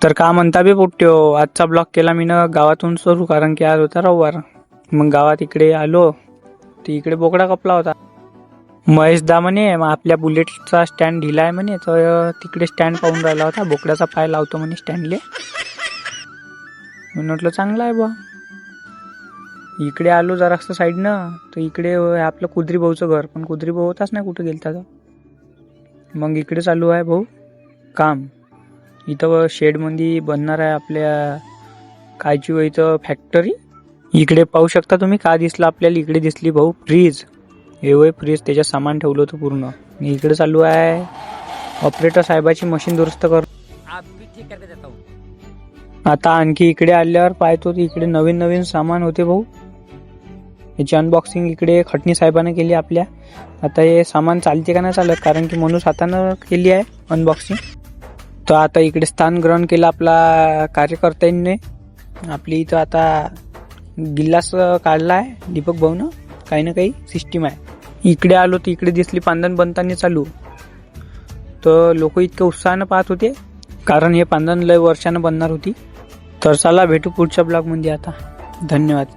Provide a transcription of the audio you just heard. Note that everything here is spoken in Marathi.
तर का म्हणता बे पोट्ट्यो, आजचा ब्लॉग केला मी ना गावातून सुरू, कारण की आज होता रविवार. मग गावात इकडे आलो तर इकडे बोकडा कपला होता. महेश दा म्हणे मग आपल्या बुलेटचा स्टँड ढिला आहे म्हणे, तर तिकडे स्टँड पाहून राहिला होता. बोकड्याचा पाय लावतो म्हणे स्टँडले. मी म्हटलं चांगला आहे बा. इकडे आलो जरासं साईडनं, तर इकडे आपलं कुद्री भाऊचं घर, पण कुद्री भाऊ होताच नाही, कुठं गेलता तर. मग इकडे चालू आहे भाऊ काम. इथं शेडमध्ये बनणार आहे आपल्या कायची इथं फॅक्टरी. इकडे पाहू शकता तुम्ही, का दिसलं आपल्याला इकडे दिसली भाऊ फ्रीज. हे वय फ्रीज, त्याच्यात सामान ठेवलं होतं पूर्ण. इकडे चालू आहे ऑपरेटर साहेबाची मशीन दुरुस्त कर. आता आणखी इकडे आल्यावर पाहतो इकडे नवीन नवीन सामान होते भाऊ. याची अनबॉक्सिंग इकडे खटणी साहेबांनी केली आपल्या. आता हे सामान चालते का नाही चालत, कारण की मनुष्य हातानं केली आहे अनबॉक्सिंग. तर आता इकडे स्थान ग्रहण केलं आपला कार्यकर्त्यांनी. आपली इथं आता गिल्लास काढला आहे दीपक भाऊनं, काही ना काही सिस्टीम आहे. इकडे आलो तर इकडे दिसली पांदन बनताना चालू. तर लोक इतक्या उत्साहानं पाहत होते, कारण हे पांदन लय वर्षानं बनणार होती. तर चला भेटू पुढच्या ब्लॉगमध्ये आता. धन्यवाद.